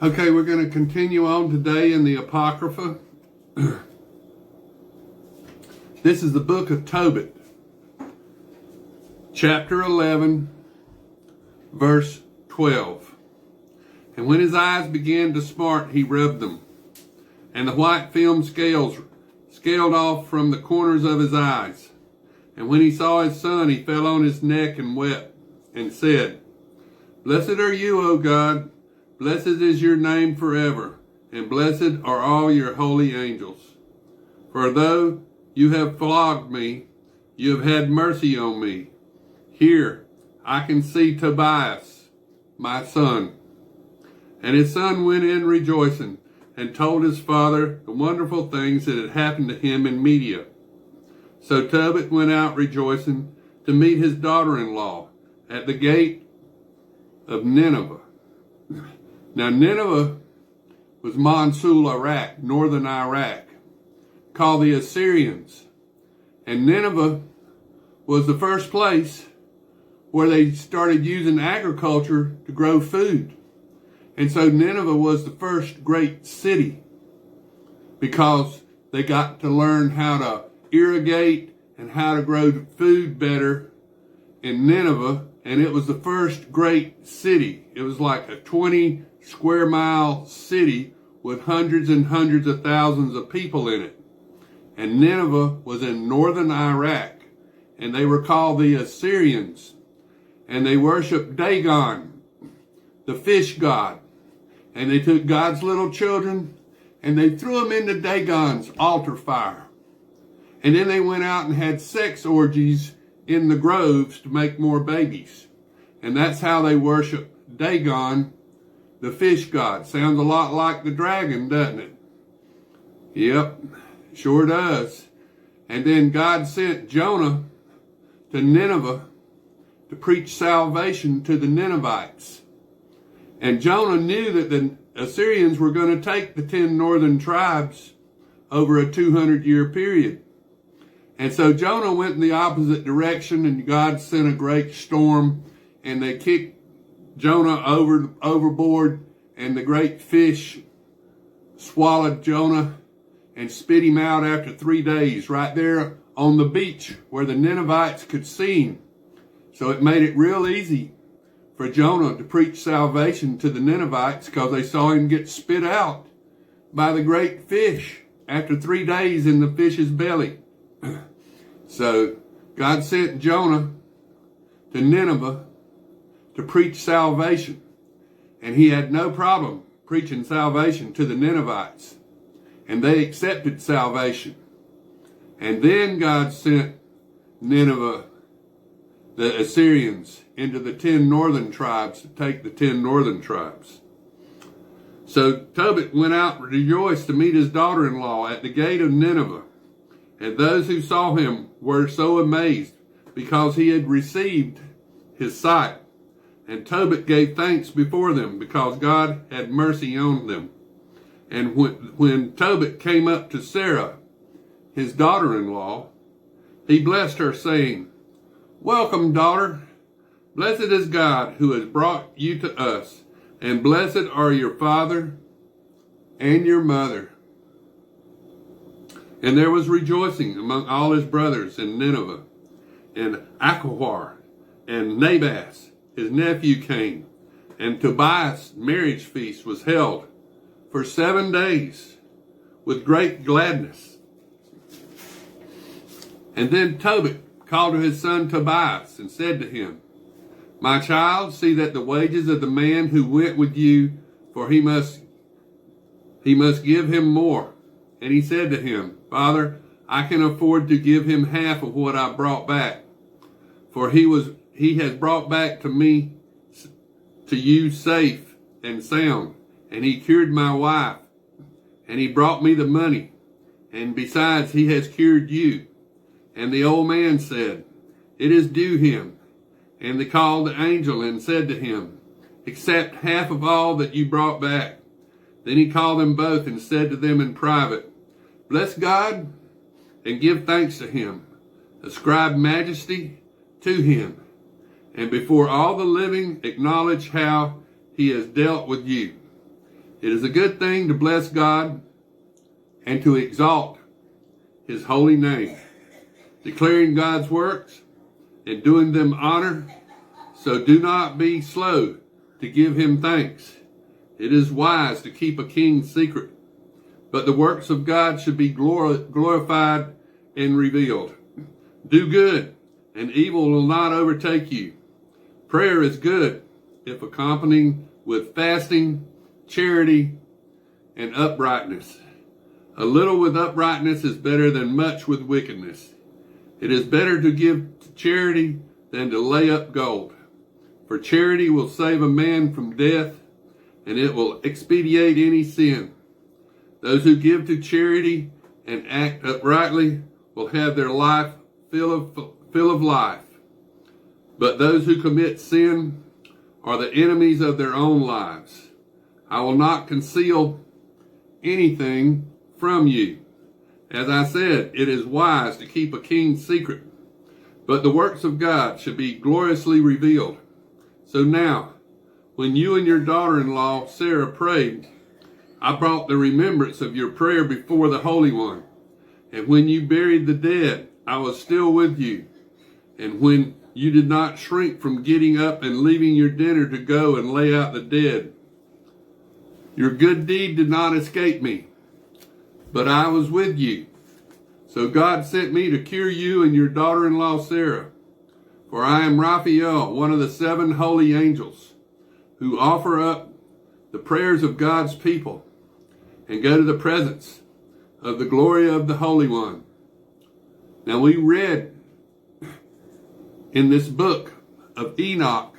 Okay, we're going to continue on today in the Apocrypha. This is the book of Tobit, chapter 11, verse 12. And when his eyes began to smart, he rubbed them, and the white film scales scaled off from the corners of his eyes. And when he saw his son, he fell on his neck and wept, and said, Blessed are you, O God, blessed is your name forever, and blessed are all your holy angels. For though you have flogged me, you have had mercy on me. Here I can see Tobias, my son. And his son went in rejoicing, and told his father the wonderful things that had happened to him in Media. So Tobit went out rejoicing to meet his daughter-in-law at the gate of Nineveh. Now Nineveh was Mosul, Iraq, northern Iraq, called the Assyrians. And Nineveh was the first place where they started using agriculture to grow food. And so Nineveh was the first great city because they got to learn how to irrigate and how to grow food better in Nineveh. And it was the first great city. It was like a 20 square mile city with hundreds and hundreds of thousands of people in it. And Nineveh was in northern Iraq, and they were called the Assyrians. And they worshiped Dagon, the fish god. And they took God's little children and they threw them into Dagon's altar fire. And then they went out and had sex orgies in the groves to make more babies. And that's how they worship Dagon, the fish god. Sounds a lot like the dragon, doesn't it? Yep, sure does. And then God sent Jonah to Nineveh to preach salvation to the Ninevites. And Jonah knew that the Assyrians were going to take the 10 northern tribes over a 200-year period. And so Jonah went in the opposite direction, and God sent a great storm, and they kicked Jonah overboard, and the great fish swallowed Jonah and spit him out after 3 days right there on the beach where the Ninevites could see him. So it made it real easy for Jonah to preach salvation to the Ninevites because they saw him get spit out by the great fish after 3 days in the fish's belly. So God sent Jonah to Nineveh to preach salvation. And he had no problem preaching salvation to the Ninevites. And they accepted salvation. And then God sent Nineveh, the Assyrians, into the 10 northern tribes to take the 10 northern tribes. So Tobit went out rejoiced to meet his daughter-in-law at the gate of Nineveh. And those who saw him were so amazed because he had received his sight. And Tobit gave thanks before them because God had mercy on them. And when Tobit came up to Sarah, his daughter-in-law, he blessed her, saying, Welcome, daughter. Blessed is God who has brought you to us, and blessed are your father and your mother. And there was rejoicing among all his brothers in Nineveh. And Achor and Nabas, his nephew, came. And Tobias' marriage feast was held for 7 days with great gladness. And then Tobit called to his son Tobias and said to him, My child, see that the wages of the man who went with you, for he must give him more. And he said to him, Father, I can afford to give him half of what I brought back. For he has brought back to you safe and sound. And he cured my wife. And he brought me the money. And besides, he has cured you. And the old man said, It is due him. And they called the angel and said to him, Accept half of all that you brought back. Then he called them both and said to them in private, Bless God and give thanks to him. Ascribe majesty to him. And before all the living acknowledge how he has dealt with you. It is a good thing to bless God and to exalt his holy name, declaring God's works and doing them honor. So do not be slow to give him thanks. It is wise to keep a king's secret, but the works of God should be glorified and revealed. Do good, and evil will not overtake you. Prayer is good if accompanied with fasting, charity, and uprightness. A little with uprightness is better than much with wickedness. It is better to give to charity than to lay up gold. For charity will save a man from death, and it will expiate any sin. Those who give to charity and act uprightly will have their life full of life. But those who commit sin are the enemies of their own lives. I will not conceal anything from you. As I said, it is wise to keep a king's secret, but the works of God should be gloriously revealed. So now, when you and your daughter-in-law, Sarah, prayed, I brought the remembrance of your prayer before the Holy One. And when you buried the dead, I was still with you. And when you did not shrink from getting up and leaving your dinner to go and lay out the dead, your good deed did not escape me, but I was with you. So God sent me to cure you and your daughter-in-law, Sarah. For I am Raphael, one of the 7 holy angels, who offer up the prayers of God's people and go to the presence of the glory of the Holy One. Now we read in this book of Enoch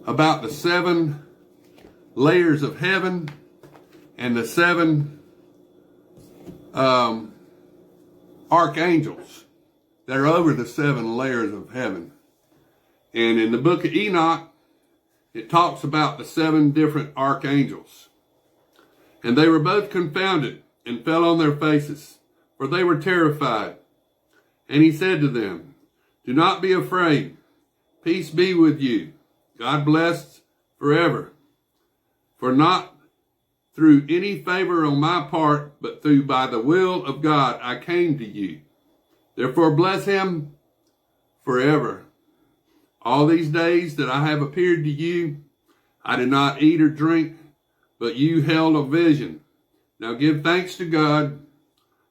about the 7 layers of heaven and the 7 archangels that are over the 7 layers of heaven. And in the book of Enoch, it talks about the 7 different archangels. And they were both confounded and fell on their faces, for they were terrified. And he said to them, do not be afraid. Peace be with you. God bless forever. For not through any favor on my part, but through by the will of God, I came to you. Therefore bless him forever. All these days that I have appeared to you, I did not eat or drink, but you held a vision. Now give thanks to God,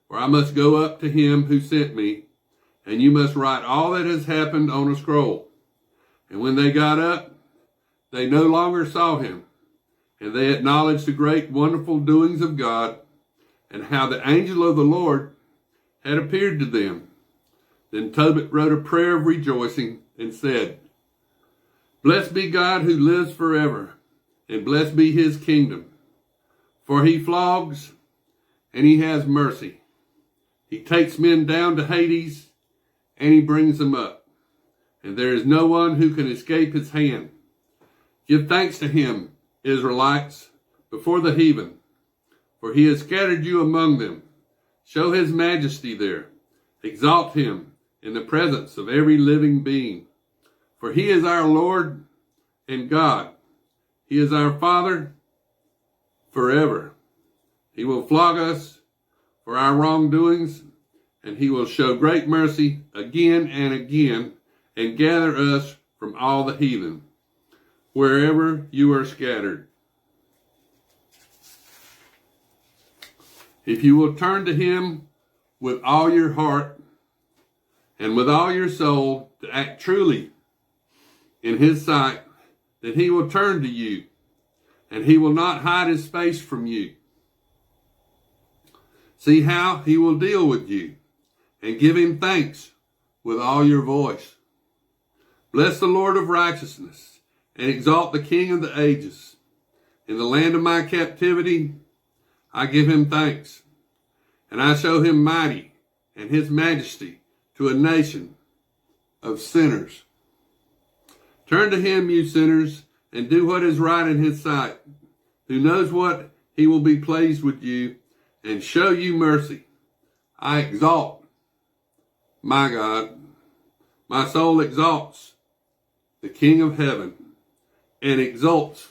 for I must go up to him who sent me, and you must write all that has happened on a scroll. And when they got up, they no longer saw him, and they acknowledged the great wonderful doings of God, and how the angel of the Lord had appeared to them. Then Tobit wrote a prayer of rejoicing and said, blessed be God who lives forever, and blessed be his kingdom. For he flogs, and he has mercy. He takes men down to Hades, and he brings them up. And there is no one who can escape his hand. Give thanks to him, Israelites, before the heathen, for he has scattered you among them. Show his majesty there. Exalt him in the presence of every living being. For he is our Lord and God. He is our Father forever. He will flog us for our wrongdoings, and he will show great mercy again and again, and gather us from all the heathen, wherever you are scattered. If you will turn to him with all your heart and with all your soul to act truly in his sight, then he will turn to you, and he will not hide his face from you. See how he will deal with you, and give him thanks with all your voice. Bless the Lord of righteousness, and exalt the King of the ages. In the land of my captivity, I give him thanks, and I show him mighty and his majesty to a nation of sinners. Turn to him, you sinners, and do what is right in his sight. Who knows what he will be pleased with you and show you mercy. I exalt my God. My soul exalts the King of heaven and exults